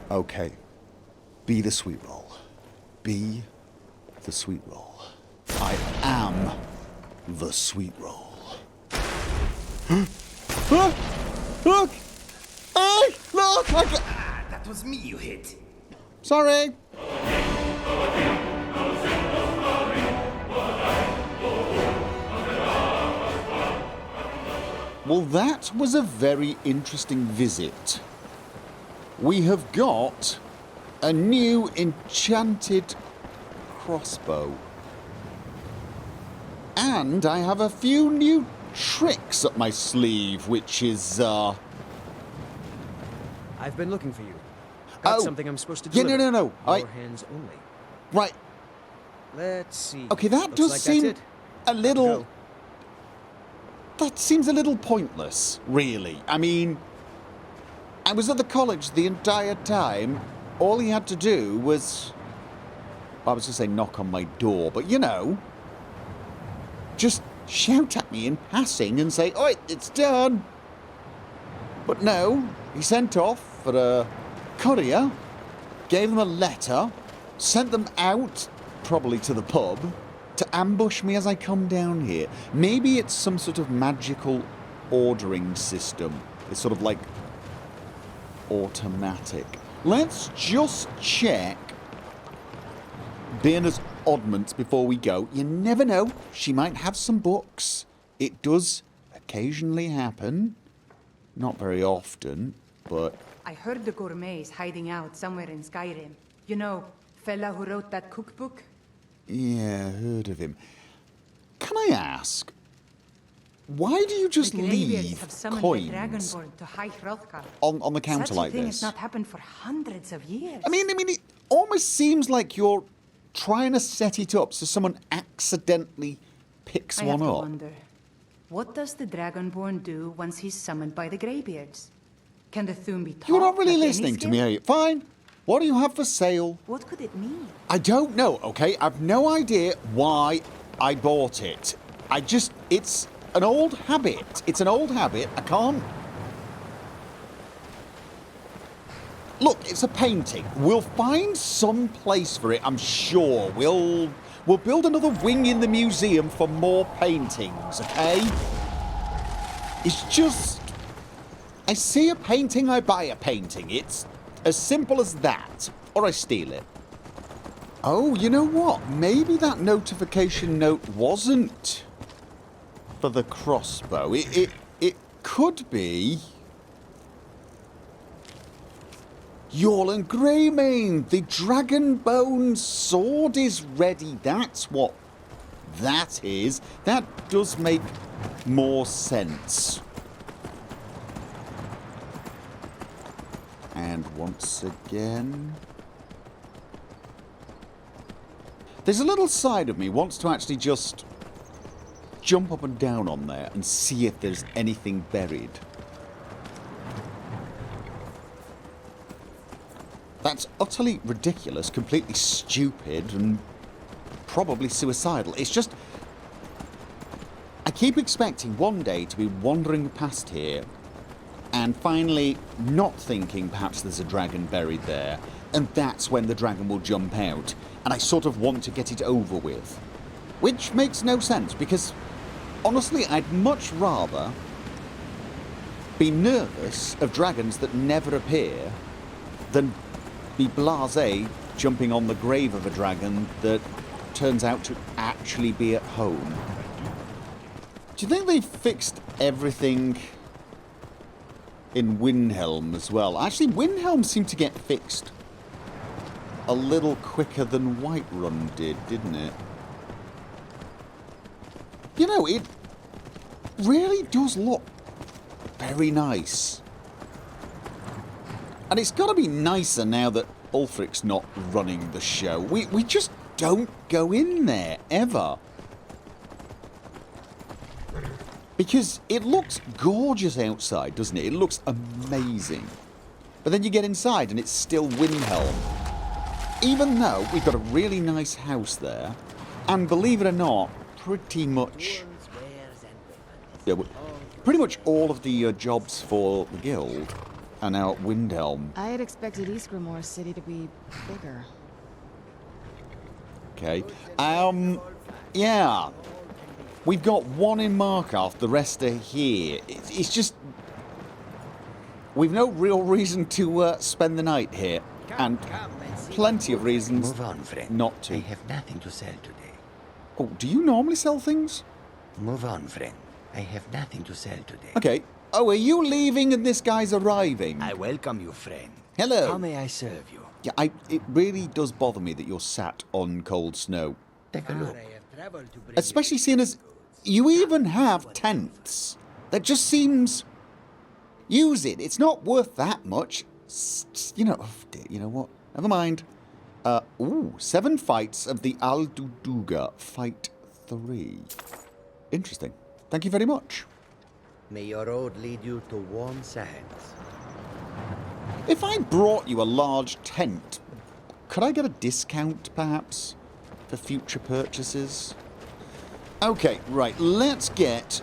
Okay. Be the sweet roll. Be the sweet roll. I am the sweet roll. Look! Look! Hey! Look! That was me you hit. Sorry! Well, that was a very interesting visit. We have got a new enchanted crossbow. And I have a few new tricks up my sleeve, which is, I've been looking for you. Got something I'm supposed to do. Yeah, no. Your hands only. Right. Let's see. Okay, that Looks does like seem that's it. a little... Go. That seems a little pointless, really. I mean, I was at the college the entire time. All he had to do was... I was going to say knock on my door, but you know... Just shout at me in passing and say, "Oi, it's done." But no, he sent off for a courier, gave them a letter, sent them out, probably to the pub, to ambush me as I come down here. Maybe it's some sort of magical ordering system. It's sort of like automatic. Let's just check Birna's oddments before we go. You never know, she might have some books. It does occasionally happen. Not very often, but... I heard the gourmet's hiding out somewhere in Skyrim. You know, fella who wrote that cookbook? Yeah, heard of him. Can I ask, why do you just The Greybeards leave have summoned coins the Dragonborn to High Hrothgar. on the counter Such like a thing this? has not happened for hundreds of years. I mean, it almost seems like you're trying to set it up so someone accidentally picks I one have to up. wonder, what does the Dragonborn do once he's summoned by the Greybeards? Can the Thum be taught? You're not really like any listening to me, skill? are you? Fine. What do you have for sale? What could it mean? I don't know, okay? I've no idea why I bought it. It's an old habit. It's an old habit. I can't... Look, it's a painting. We'll find some place for it, I'm sure. We'll build another wing in the museum for more paintings, okay? It's just... I see a painting, I buy a painting. It's as simple as that. Or I steal it. Oh, you know what? Maybe that notification note wasn't for the crossbow. It could be... Yorlan Greymane, the Dragonbone sword is ready. That's what that is. That does make more sense. And once again... There's a little side of me wants to actually just jump up and down on there and see if there's anything buried. That's utterly ridiculous, completely stupid, and probably suicidal. It's just... I keep expecting one day to be wandering past here and finally not thinking perhaps there's a dragon buried there, and that's when the dragon will jump out, and I sort of want to get it over with. Which makes no sense, because honestly, I'd much rather be nervous of dragons that never appear than be blasé jumping on the grave of a dragon that turns out to actually be at home. Do you think they fixed everything in Windhelm as well? Actually, Windhelm seemed to get fixed a little quicker than Whiterun did, didn't it? You know, it really does look very nice. And it's got to be nicer now that Ulfric's not running the show. We just don't go in there, ever. Because it looks gorgeous outside, doesn't it? It looks amazing. But then you get inside and it's still Windhelm. Even though we've got a really nice house there, and believe it or not, pretty much... Yeah, pretty much all of the jobs for the guild And now at Windhelm. I had expected Ysgramor's city to be bigger. Okay. Yeah. We've got one in Markarth, the rest are here. It's just... We've no real reason to spend the night here. And plenty of reasons Move on, friend. not to. I have nothing to sell today. Oh, do you normally sell things? Move on, friend. I have nothing to sell today. Okay. Oh, are you leaving and this guy's arriving? I welcome you, friend. Hello. How may I serve you? Yeah, it really does bother me that you're sat on cold snow. Take a look. Especially seeing as you even have tents. That just seems... Use it. It's not worth that much. You know what? Never mind. 7 fights of the Alduduga. Fight 3. Interesting. Thank you very much. May your road lead you to warm sands. If I brought you a large tent, could I get a discount, perhaps, for future purchases? Okay, right, let's get...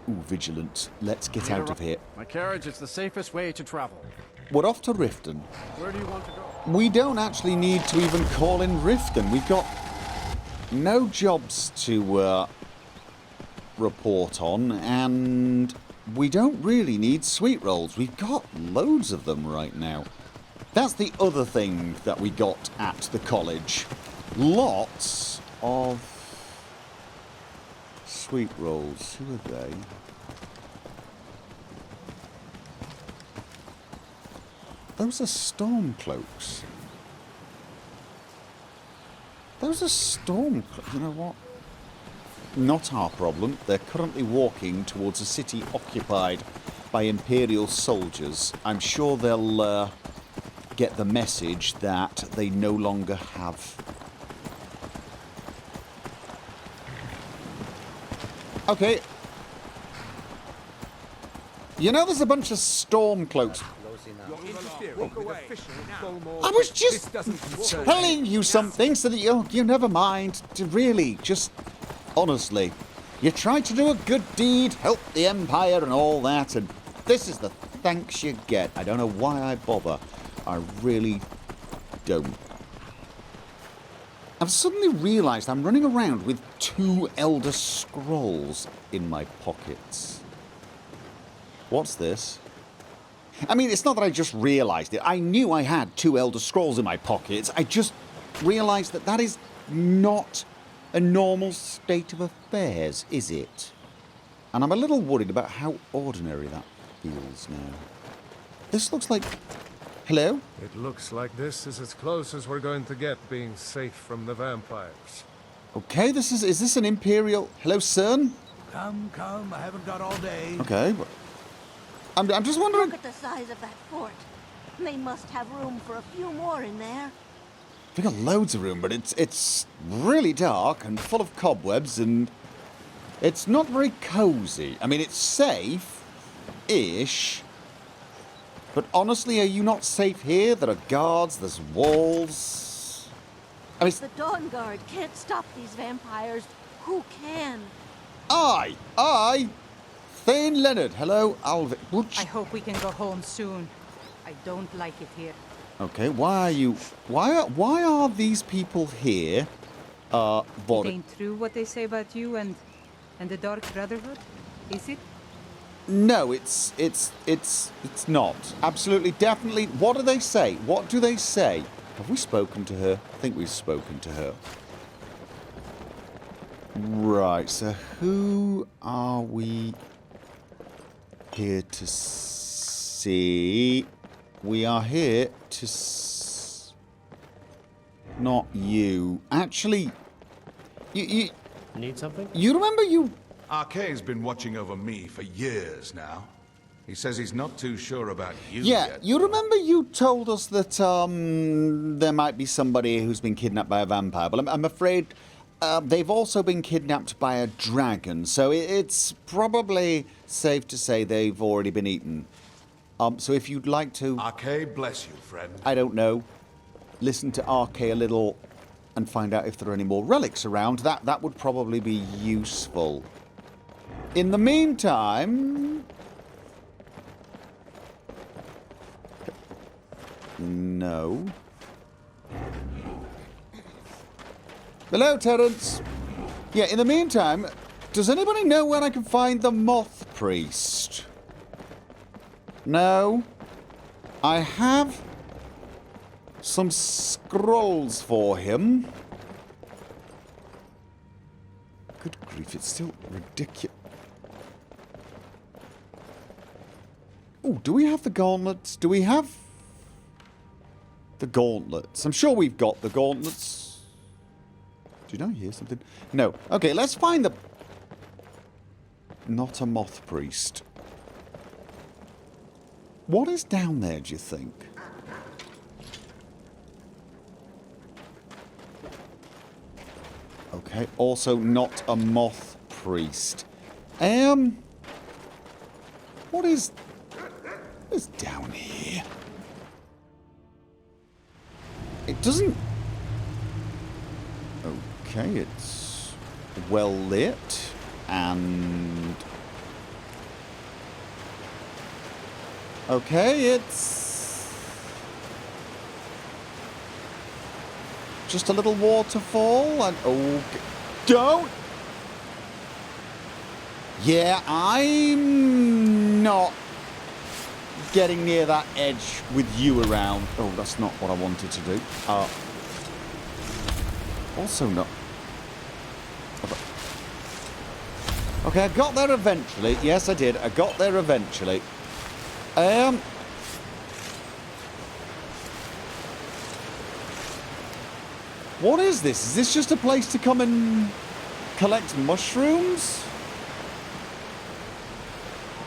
Ooh, vigilant. Let's get out of here. My carriage is the safest way to travel. We're off to Riften. Where do you want to go? We don't actually need to even call in Riften. We've got no jobs to report on, and we don't really need sweet rolls. We've got loads of them right now. That's the other thing that we got at the college. Lots of sweet rolls. Who are they? Those are storm cloaks. Those are storm cloaks. You know what? Not our problem. They're currently walking towards a city occupied by Imperial soldiers. I'm sure they'll get the message that they no longer have. Okay. You know there's a bunch of storm cloaks. I was just telling you something so that you never mind. To really, just honestly, you try to do a good deed, help the Empire and all that, and this is the thanks you get. I don't know why I bother. I really don't. I've suddenly realised I'm running around with 2 Elder Scrolls in my pockets. What's this? I mean, it's not that I just realised it. I knew I had 2 Elder Scrolls in my pockets. I just realised that that is not a normal state of affairs, is it? And I'm a little worried about how ordinary that feels now. This looks like... Hello? It looks like this is as close as we're going to get being safe from the vampires. Okay, is this an Imperial... Hello, CERN? Come, I haven't got all day. Okay, but... I'm just wondering... Look at the size of that fort. They must have room for a few more in there. We've got loads of room, but it's really dark and full of cobwebs, and it's not very cosy. I mean, it's safe-ish, but honestly, are you not safe here? There are guards, there's walls... I mean... The Dawnguard can't stop these vampires. Who can? I, Thane Leonard. Hello, Alvin. I hope we can go home soon. I don't like it here. Okay, why are these people here? It ain't true what they say about you and the Dark Brotherhood, is it? No, it's not. Absolutely, definitely. What do they say? What do they say? Have we spoken to her? I think we've spoken to her. Right, so who are we here to see? We are here to not you. Actually, you... Need something? You remember you... Arkay's been watching over me for years now. He says he's not too sure about you Yeah, yet. you remember you told us that there might be somebody who's been kidnapped by a vampire. Well, I'm afraid they've also been kidnapped by a dragon, so it's probably safe to say they've already been eaten. So if you'd like to... Arkay, bless you, friend. I don't know. Listen to Arkay a little and find out if there are any more relics around. That would probably be useful. In the meantime... No. Hello, Terence. Yeah, in the meantime, does anybody know where I can find the Moth Priest? No. I have some scrolls for him. Good grief, it's still ridiculous. Oh, do we have the gauntlets? Do we have the gauntlets? I'm sure we've got the gauntlets. Did I hear something? No. Okay, let's find the... Not a Moth Priest. What is down there, do you think? Okay, also not a Moth Priest. What is down here? It doesn't... Okay, it's well lit and... Okay, it's... just a little waterfall and... Oh, don't! Yeah, I'm not getting near that edge with you around. Oh, that's not what I wanted to do. Also not... Okay, I got there eventually. Yes, I did. I got there eventually. What is this? Is this just a place to come and collect mushrooms?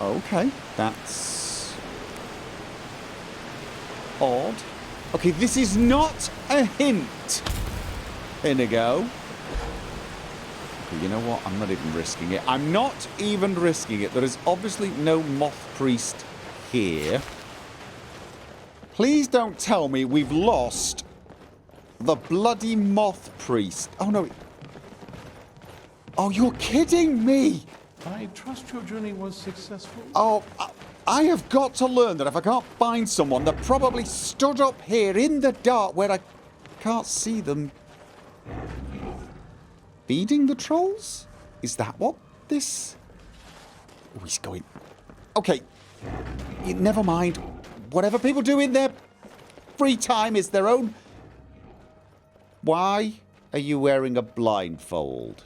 Okay, that's odd. Okay, this is not a hint. Inigo. Okay, you know what? I'm not even risking it. I'm not even risking it. There is obviously no Moth Priest here. Please don't tell me we've lost the bloody Moth Priest. Oh, no. Oh, you're kidding me. I trust your journey was successful. Oh, I have got to learn that if I can't find someone, they're probably stood up here in the dark where I can't see them. Feeding the trolls? Is that what this... Oh, he's going... Okay. Never mind. Whatever people do in their free time is their own... Why are you wearing a blindfold?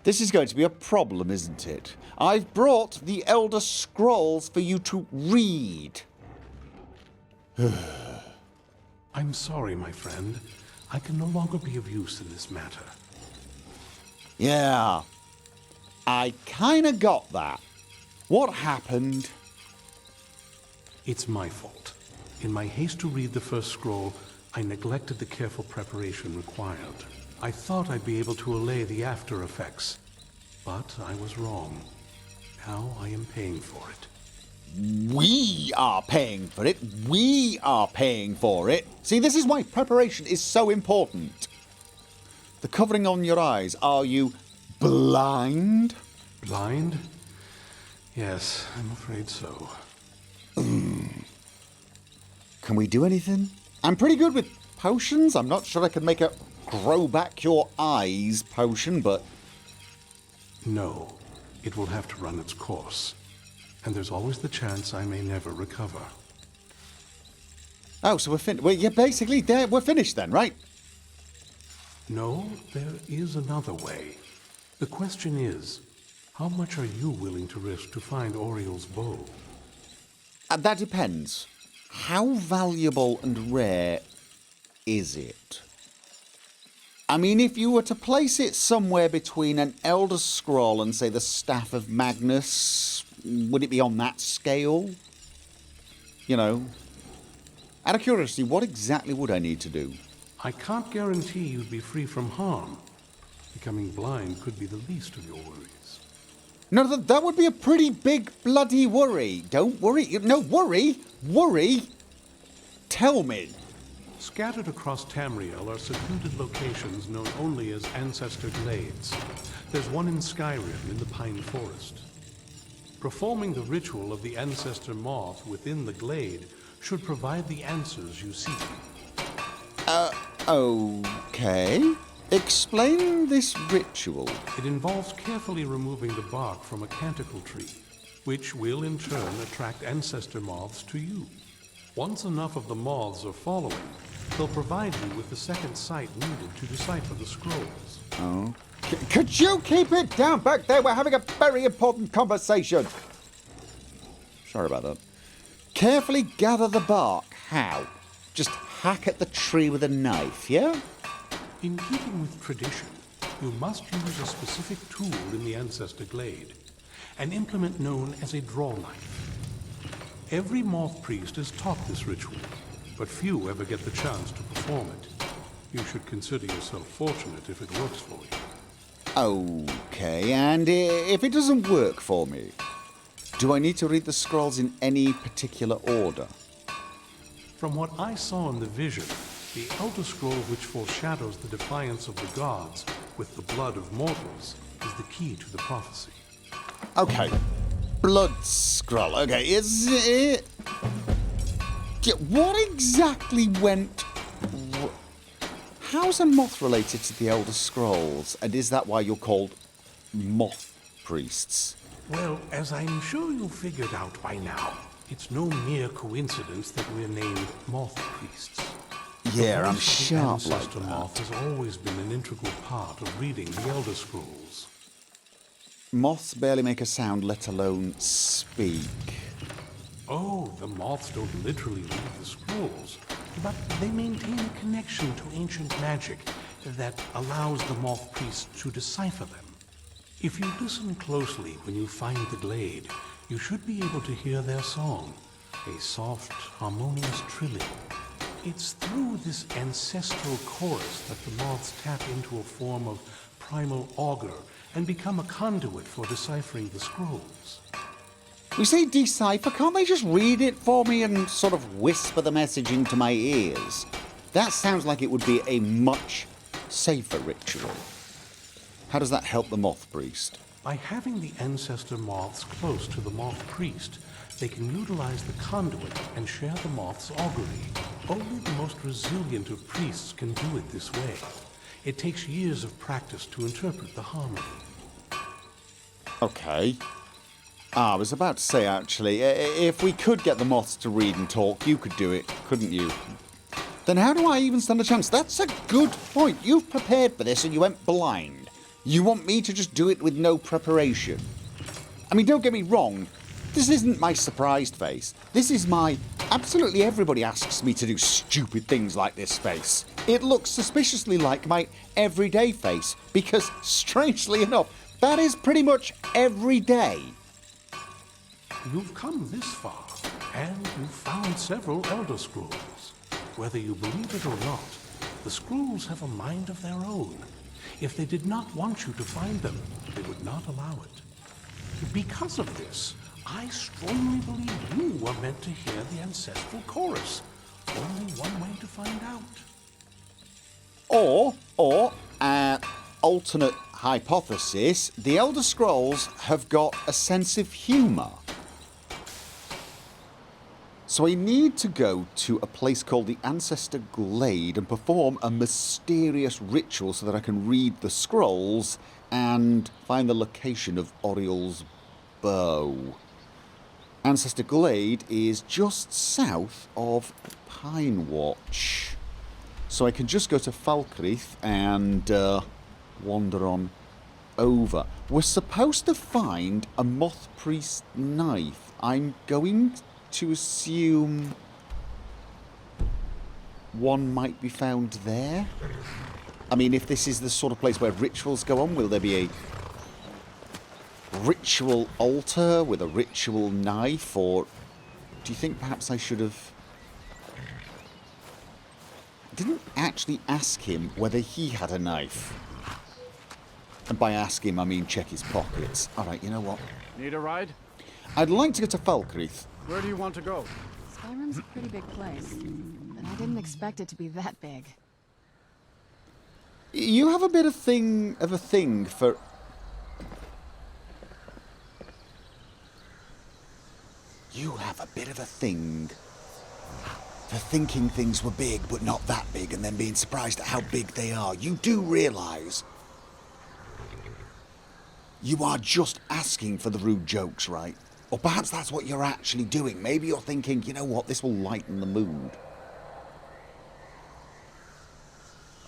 This is going to be a problem, isn't it? I've brought the Elder Scrolls for you to read. I'm sorry, my friend. I can no longer be of use in this matter. Yeah. I kinda got that. What happened? It's my fault. In my haste to read the first scroll, I neglected the careful preparation required. I thought I'd be able to allay the after effects, but I was wrong. Now I am paying for it. We are paying for it. We are paying for it. See, this is why preparation is so important. The covering on your eyes. Are you blind? Blind? Yes, I'm afraid so. Can we do anything? I'm pretty good with potions. I'm not sure I can make a grow back your eyes potion, but... No, it will have to run its course. And there's always the chance I may never recover. Oh, so well, yeah, basically, we're finished then, right? No, there is another way. The question is, how much are you willing to risk to find Oriel's bow? That depends. How valuable and rare is it? I mean, if you were to place it somewhere between an Elder Scroll and, say, the Staff of Magnus, would it be on that scale? You know? Out of curiosity, what exactly would I need to do? I can't guarantee you'd be free from harm. Becoming blind could be the least of your worries. No, that would be a pretty big bloody worry. Don't worry. No, worry. Worry. Tell me. Scattered across Tamriel are secluded locations known only as ancestor glades. There's one in Skyrim in the Pine Forest. Performing the ritual of the ancestor moth within the glade should provide the answers you seek. Okay. Explain this ritual. It involves carefully removing the bark from a canticle tree, which will in turn attract ancestor moths to you. Once enough of the moths are following, they'll provide you with the second sight needed to decipher the scrolls. Oh. Could you keep it down back there? We're having a very important conversation. Sorry about that. Carefully gather the bark. How? Just hack at the tree with a knife, yeah? In keeping with tradition, you must use a specific tool in the ancestor glade, an implement known as a draw knife. Every moth priest is taught this ritual, but few ever get the chance to perform it. You should consider yourself fortunate if it works for you. Okay, and if it doesn't work for me, do I need to read the scrolls in any particular order? From what I saw in the vision, the Elder Scroll which foreshadows the defiance of the gods with the blood of mortals is the key to the prophecy. Okay. Blood scroll. Okay, is it... What exactly went... How's a moth related to the Elder Scrolls? And is that why you're called moth priests? Well, as I'm sure you figured out by now, it's no mere coincidence that we're named moth priests. Yeah, I'm sharp sharp like ancestor that. moth has always been an integral part of reading the Elder Scrolls. Moths barely make a sound, let alone speak. Oh, the moths don't literally read the scrolls, but they maintain a connection to ancient magic that allows the moth priests to decipher them. If you listen closely when you find the glade, you should be able to hear their song, a soft, harmonious trilling. It's through this ancestral chorus that the moths tap into a form of primal augur and become a conduit for deciphering the scrolls. We say decipher, can't they just read it for me and sort of whisper the message into my ears? That sounds like it would be a much safer ritual. How does that help the moth priest? By having the ancestor moths close to the moth priest, they can utilize the conduit and share the moth's augury. Only the most resilient of priests can do it this way. It takes years of practice to interpret the harmony. Okay. I was about to say, actually, if we could get the moths to read and talk, you could do it, couldn't you? Then how do I even stand a chance? That's a good point. You've prepared for this and you went blind. You want me to just do it with no preparation? I mean, don't get me wrong. This isn't my surprised face. This is my absolutely everybody asks me to do stupid things like this face. It looks suspiciously like my everyday face because, strangely enough, that is pretty much every day. You've come this far, and you've found several Elder Scrolls. Whether you believe it or not, the scrolls have a mind of their own. If they did not want you to find them, they would not allow it. Because of this, I strongly believe you are meant to hear the ancestral chorus. Only one way to find out. Or, alternate hypothesis, the Elder Scrolls have got a sense of humour. So I need to go to a place called the Ancestor Glade and perform a mysterious ritual so that I can read the scrolls and find the location of Oriel's bow. Ancestor Glade is just south of Pine Watch. So I can just go to Falkreath and wander on over. We're supposed to find a moth priest knife. I'm going to assume one might be found there. I mean, if this is the sort of place where rituals go on, will there be a ritual altar with a ritual knife? Or do you think perhaps I should have... I didn't actually ask him whether he had a knife. And by ask him, I mean check his pockets. Alright, you know what? Need a ride? I'd like to go to Falkreath. Where do you want to go? Skyrim's a pretty big place. But I didn't expect it to be that big. You have a bit of a thing for... You have a bit of a thing for thinking things were big, but not that big, and then being surprised at how big they are. You do realise you are just asking for the rude jokes, right? Or perhaps that's what you're actually doing. Maybe you're thinking, you know what, this will lighten the mood.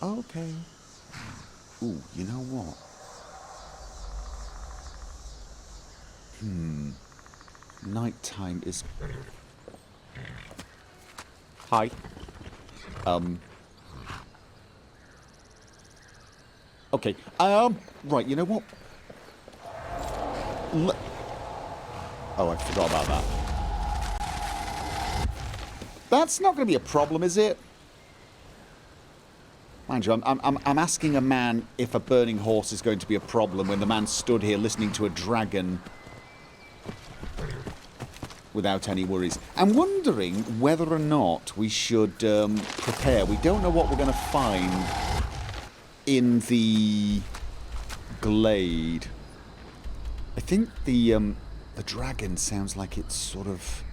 Okay. Ooh, you know what? Nighttime is... Hi. Okay. Right, you know what? Oh, I forgot about that. That's not going to be a problem, is it? Mind you, I'm asking a man if a burning horse is going to be a problem when the man stood here listening to a dragon without any worries. I'm wondering whether or not we should prepare. We don't know what we're going to find in the glade. I think the dragon sounds like it's sort of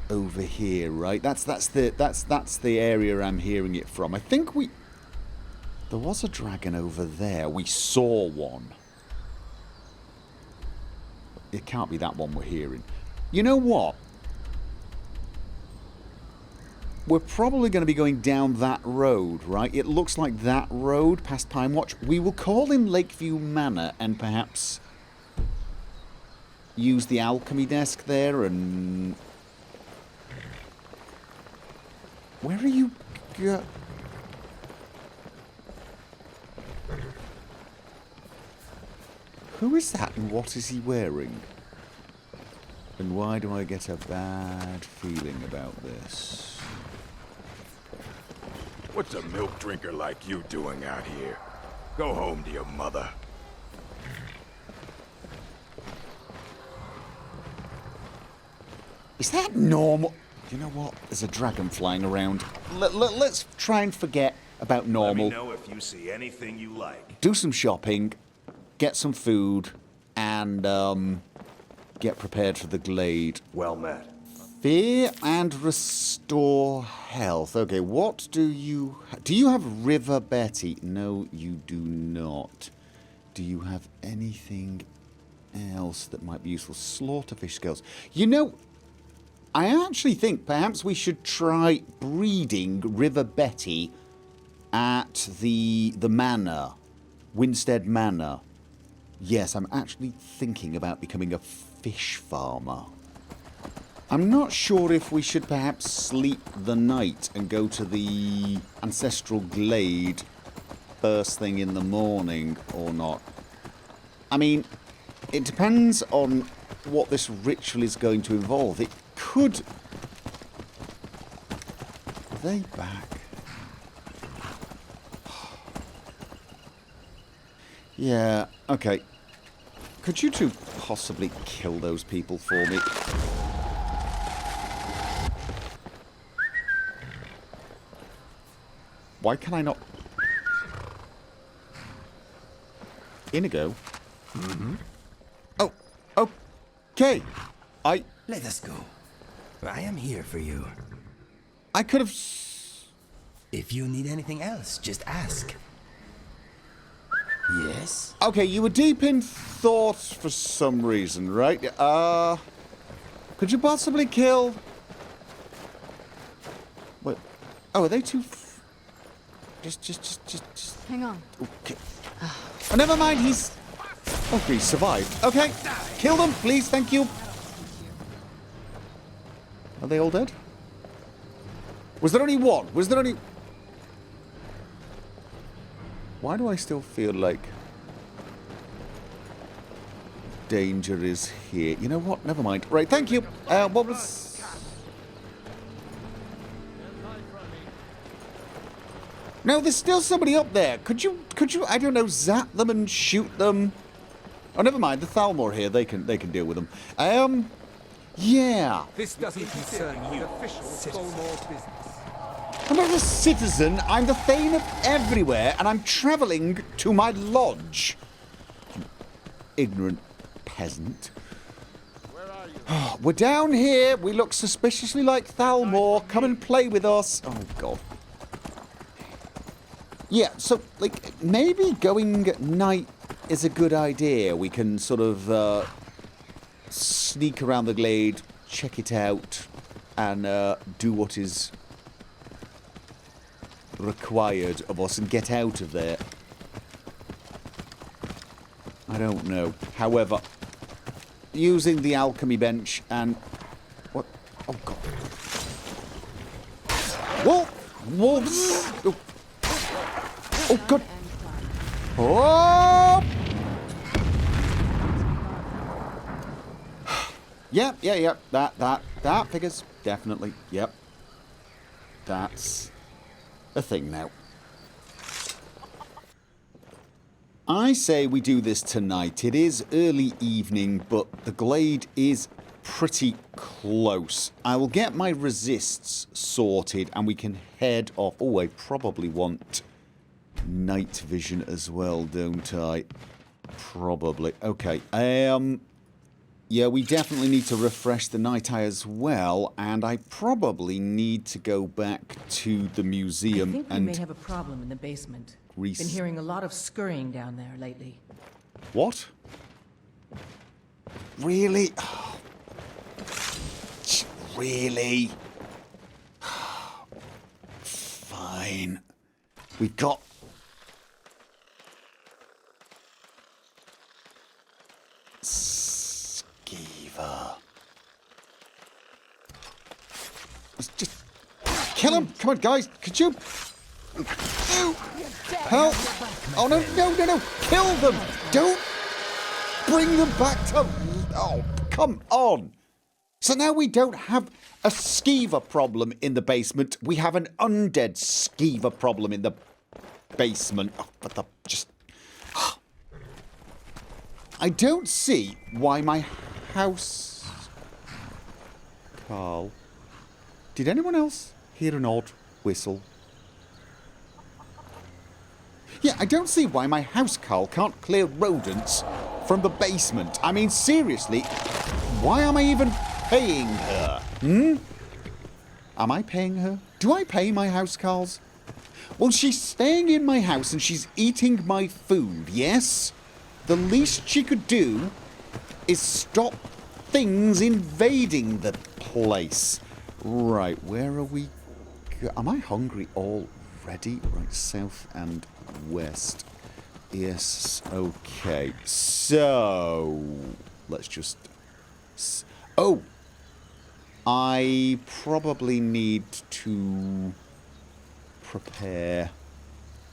over here, right? That's the area I'm hearing it from. I think there was a dragon over there. We saw one. It can't be that one we're hearing. You know what? We're probably going to be going down that road, right? It looks like that road past Pine Watch. We will call in Lakeview Manor and perhaps use the alchemy desk there and... Where are you go... Who is that and what is he wearing? And why do I get a bad feeling about this? What's a milk drinker like you doing out here? Go home to your mother. Is that normal? You know what? There's a dragon flying around. Let's try and forget about normal. Let me know if you see anything you like. Do some shopping, get some food, and get prepared for the glade. Well met. Fear and restore health. Okay, what do you... Do you have River Betty? No, you do not. Do you have anything else that might be useful? Slaughterfish scales. You know, I actually think perhaps we should try breeding River Betty at the manor. Winstead Manor. Yes, I'm actually thinking about becoming a fish farmer. I'm not sure if we should perhaps sleep the night and go to the ancestral glade first thing in the morning or not. I mean, it depends on what this ritual is going to involve. It could... Are they back? Yeah, okay. Could you two possibly kill those people for me? Why can I not... Inigo? Mm-hmm. Oh, okay. Let us go. I am here for you. I could have... If you need anything else, just ask. Yes? Okay, you were deep in thought for some reason, right? Could you possibly kill... What? Oh, are they too... Just... Hang on. Okay. Oh, never mind, he's... Okay, he survived. Okay, kill them, please, thank you. Are they all dead? Was there only one? Was there only... Why do I still feel like... danger is here? You know what? Never mind. Right, thank you. What was... No, there's still somebody up there. Could you, I don't know, zap them and shoot them? Oh, never mind. The Thalmor here, they can deal with them. Yeah. This doesn't concern you. Official stole more business. I'm not a citizen, I'm the Thane of everywhere, and I'm travelling to my lodge. You ignorant peasant. We're down here. We look suspiciously like Thalmor. Come and play with us. Oh, God. Yeah, so, like, maybe going at night is a good idea. We can sort of sneak around the glade, check it out, and do what is required of us and get out of there. I don't know. However, using the alchemy bench and... What? Oh, God. Whoa! Wolves! Oh, oh God. Oh! Yeah. That figures. Definitely. Yep. That's a thing now. I say we do this tonight. It is early evening, but the glade is pretty close. I will get my resists sorted and we can head off. Oh, I probably want night vision as well, don't I? Probably. Okay. Yeah, we definitely need to refresh the night eye as well, and I probably need to go back to the museum I think we and... may have a problem in the basement. Been hearing a lot of scurrying down there lately. What? Really? Really? Fine. We've got... Skeever. Let's just... Kill him! Come on, guys! Could you... Help! Oh, no. Kill them! Don't bring them back to... Oh, come on! So now we don't have a skeever problem in the basement. We have an undead skeever problem in the basement. Oh, but the... just... I don't see why my house... Carl... Did anyone else hear an odd whistle? Yeah, I don't see why my housecarl can't clear rodents from the basement. I mean, seriously, why am I even paying her? Am I paying her? Do I pay my housecarls? Well, she's staying in my house and she's eating my food, yes? The least she could do is stop things invading the place. Right, where are we? Am I hungry already? Right, south and west. Yes, okay. So, let's just... Oh! I probably need to prepare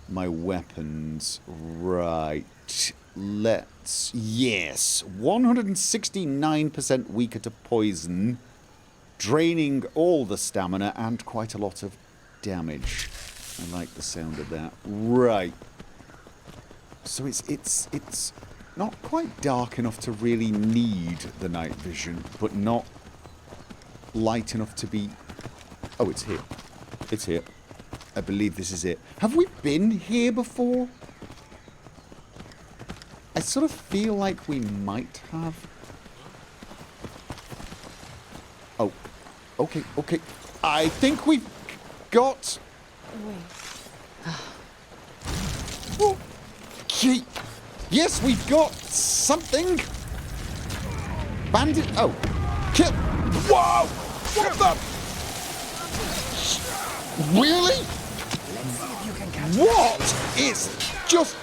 my weapons. Right. Let's... Yes. 169% weaker to poison. Draining all the stamina and quite a lot of damage. I like the sound of that. Right. So it's not quite dark enough to really need the night vision, but not light enough to be... Oh, it's here. It's here. I believe this is it. Have we been here before? I sort of feel like we might have. Oh. Okay. I think we've got... Okay. Yes, we've got something. Bandit... Oh. Kill... Whoa! What the... Really? What is just...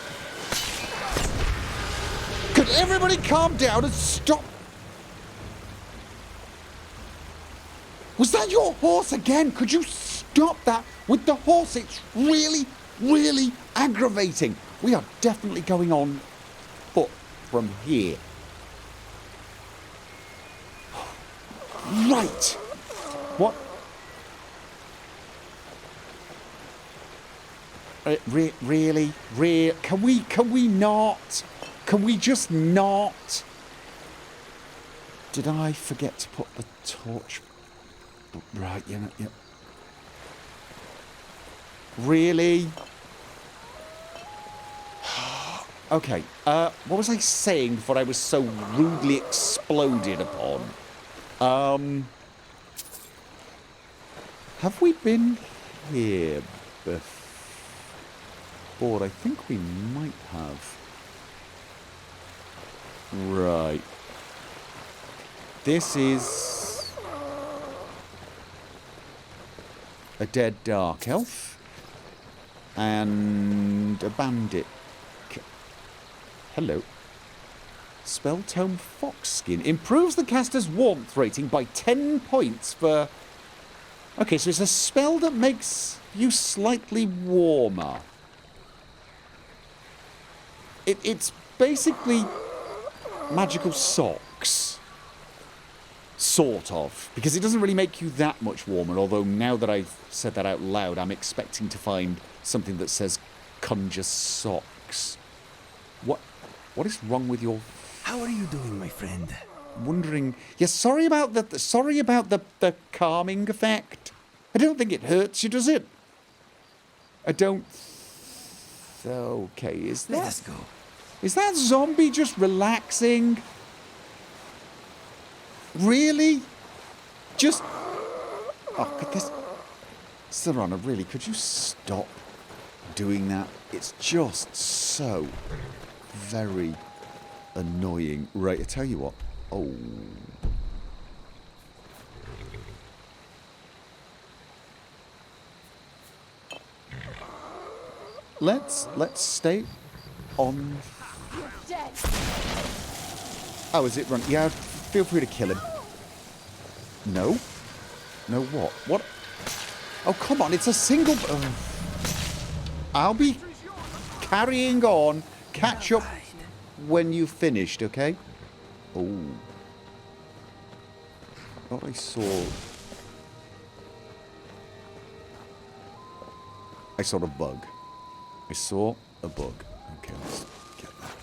Could everybody calm down and stop? Was that your horse again? Could you stop that with the horse? It's really, really aggravating. We are definitely going on foot from here. Right. What? Really? Can we not? Can we just not? Did I forget to put the torch? Right, yeah. Really? Okay, what was I saying before I was so rudely exploded upon? Have we been here before? I think we might have. Right. This is a dead dark elf and a bandit. Hello. Spell Tome Fox Skin. Improves the caster's warmth rating by 10 points for... Okay, so it's a spell that makes you slightly warmer. It's basically magical socks. Sort of. Because it doesn't really make you that much warmer, although now that I've said that out loud, I'm expecting to find something that says conjure socks. What is wrong with your... How are you doing, my friend? Wondering... Yeah, sorry about the calming effect. I don't think it hurts you, does it? I don't... Okay, is that... Let us go. Is that zombie just relaxing? Really? Just... Oh, could this... Serrano, really, could you stop doing that? It's just so very annoying. Right, I tell you what. Oh. Let's stay on... Oh, is it run? Yeah, feel free to kill him. No? No what? What? Oh, come on, it's a single... I'll be carrying on. Catch up when you've finished, okay? Oh. What I saw... I saw a bug. I saw a bug. Okay, let's get that.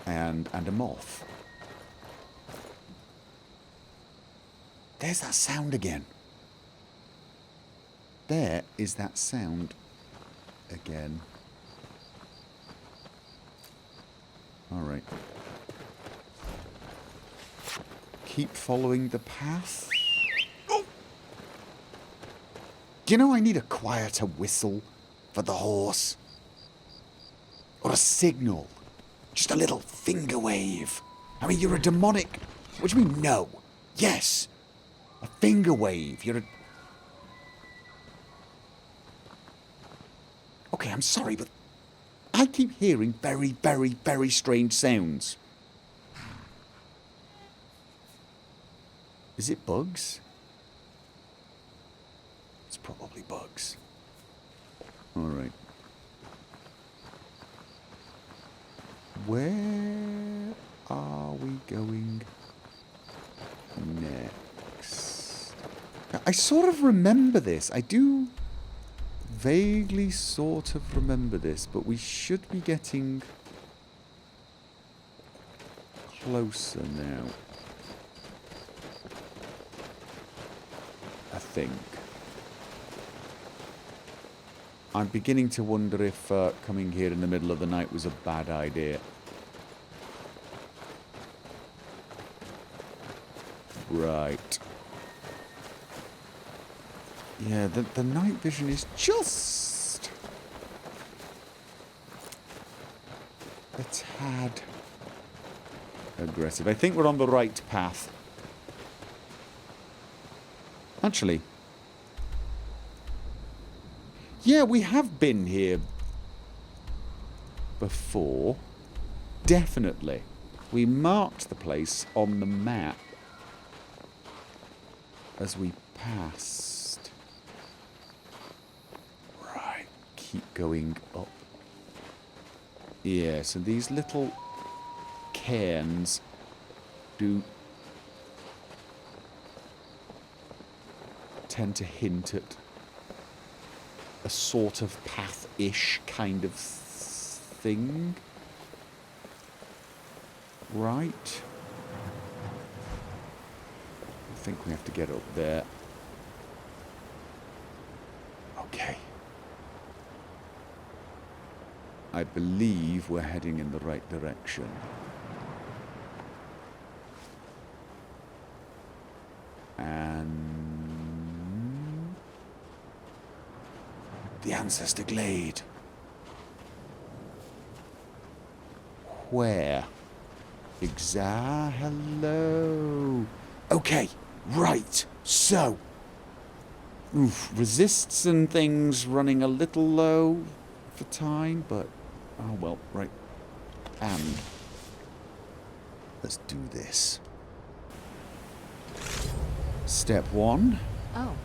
And a moth. There's that sound again. There is that sound again. Alright. Keep following the path. Oh! Do you know I need a quieter whistle for the horse? Or a signal? Just a little finger wave. I mean, you're a demonic... What do you mean, no? Yes. A finger wave. You're a... Okay, I'm sorry, but I keep hearing very, very, very strange sounds. Is it bugs? It's probably bugs. Alright. Where are we going next? I sort of remember this. I do vaguely sort of remember this, but we should be getting closer now. I think. I'm beginning to wonder if coming here in the middle of the night was a bad idea. Right. Yeah, the night vision is just a tad aggressive. I think we're on the right path. Actually, yeah, we have been here before. Definitely. We marked the place on the map as we passed. Right, keep going up. Yeah, so these little cairns do tend to hint at a sort of path-ish kind of thing. Right. I think we have to get up there. Okay. I believe we're heading in the right direction. And the ancestor glade. Where? Hello. Okay, right. So, resists and things running a little low for time, but oh well, right. And let's do this. Step 1. Oh.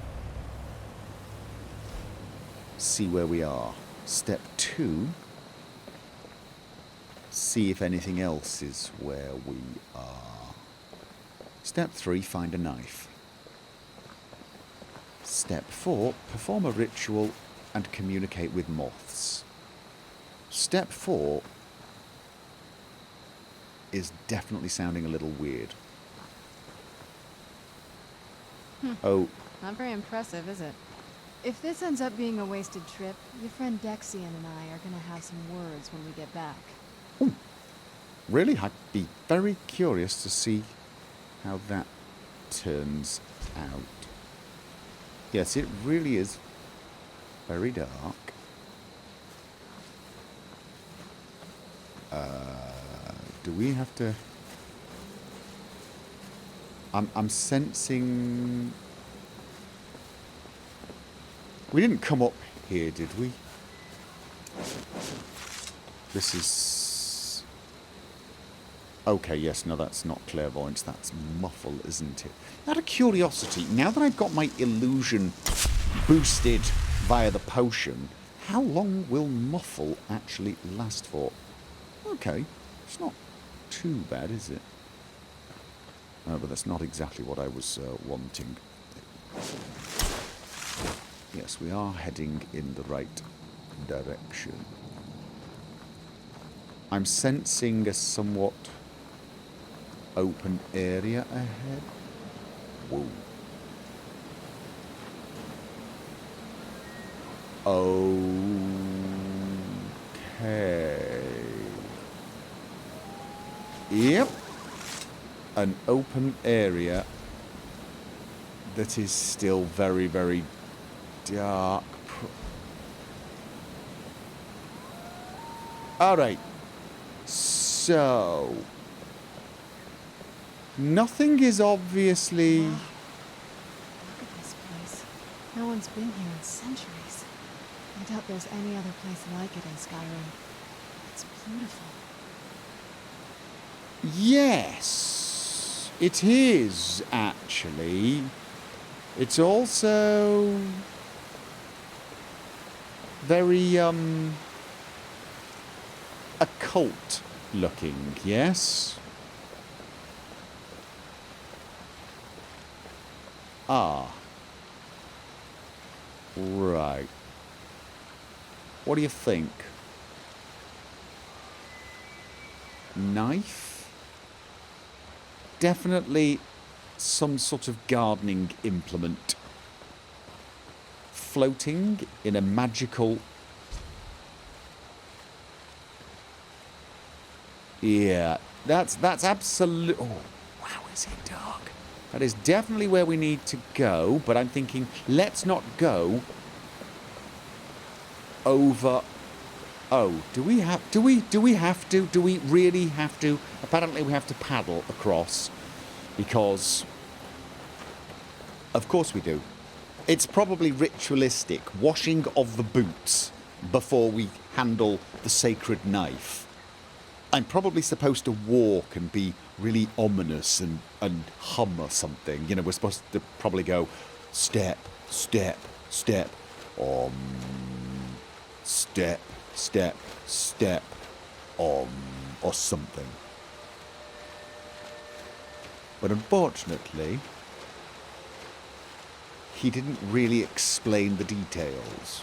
See where we are. Step 2. See if anything else is where we are. Step 3. Find a knife. Step 4. Perform a ritual and communicate with moths. Step 4 is definitely sounding a little weird. Oh. Not very impressive, is it? If this ends up being a wasted trip, your friend Dexion and I are gonna have some words when we get back. Ooh. Really? I'd be very curious to see how that turns out. Yes, it really is very dark. Do we have to... I'm sensing... We didn't come up here, did we? This is... Okay, yes, no, that's not clairvoyance, that's muffle, isn't it? Out of curiosity, now that I've got my illusion boosted via the potion, how long will muffle actually last for? Okay, it's not too bad, is it? But that's not exactly what I was wanting. Yes, we are heading in the right direction. I'm sensing a somewhat open area ahead. Whoa. Okay. Yep. An open area that is still very, very dark. Alright. So... Nothing is obviously... Wow. Look at this place. No one's been here in centuries. I doubt there's any other place like it in Skyrim. It's beautiful. Yes, it is, actually. It's also very, occult looking, yes? Ah. Right. What do you think? Knife? Definitely some sort of gardening implement. Floating in a magical... Yeah, that's absolute... Oh, wow, is it dark? That is definitely where we need to go, but I'm thinking, let's not go over... Oh, do we really have to? Apparently we have to paddle across, because... Of course we do. It's probably ritualistic, washing of the boots before we handle the sacred knife. I'm probably supposed to walk and be really ominous and hum or something. You know, we're supposed to probably go step, step, step, step, step, step, or something. But unfortunately, he didn't really explain the details.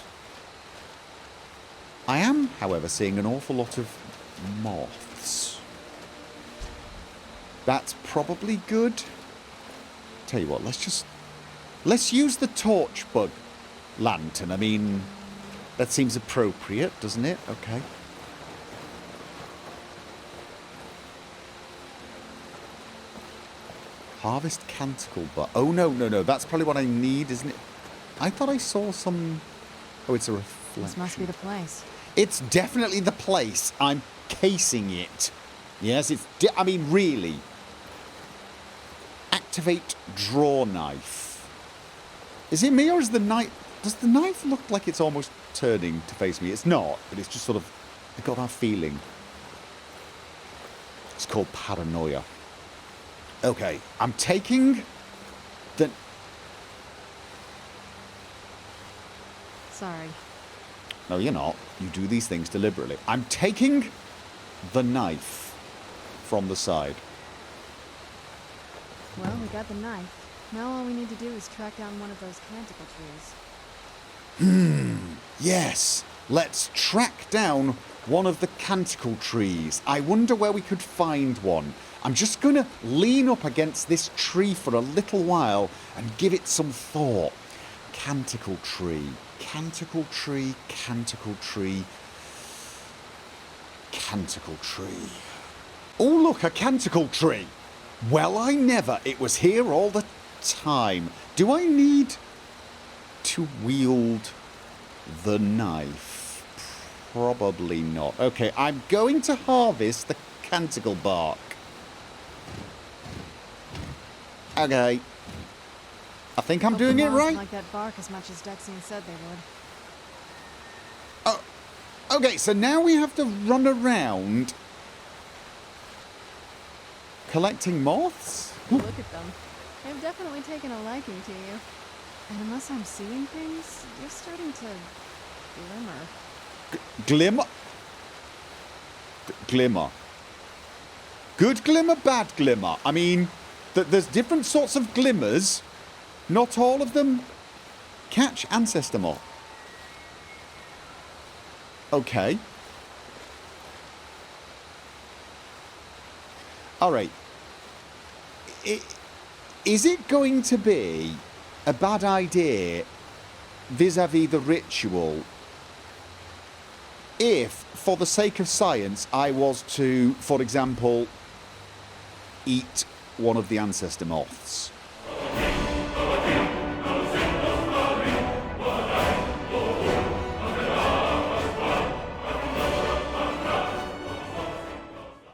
I am, however, seeing an awful lot of moths. That's probably good. Tell you what, let's use the torch bug lantern. I mean, that seems appropriate, doesn't it? Okay. Harvest canticle bar. Oh, no, no, no. That's probably what I need, isn't it? I thought I saw some... Oh, it's a reflection. This must be the place. It's definitely the place. I'm casing it. Yes, it's... I mean, really. Activate draw knife. Is it me or is the knife... Does the knife look like it's almost turning to face me? It's not, but it's just sort of... I got that feeling. It's called paranoia. Okay, I'm taking the... Sorry. No, you're not. You do these things deliberately. I'm taking the knife from the side. Well, we got the knife. Now all we need to do is track down one of those canticle trees. Yes. Let's track down one of the canticle trees. I wonder where we could find one. I'm just going to lean up against this tree for a little while and give it some thought. Canticle tree. Canticle tree. Canticle tree. Canticle tree. Oh, look, a canticle tree. Well, I never. It was here all the time. Do I need to wield the knife? Probably not. Okay, I'm going to harvest the canticle bark. Okay. I think I'm doing it right. Like that bark as much as Dexion said they would. Oh, okay, so now we have to run around collecting moths? Look at them. They've definitely taken a liking to you. And unless I'm seeing things, you're starting to glimmer. Glimmer? Glimmer. Good glimmer, bad glimmer. I mean, there's different sorts of glimmers. Not all of them catch ancestor moth. Okay. All right. Is it going to be a bad idea vis-a-vis the ritual if, for the sake of science, I was to, for example, eat one of the ancestor moths?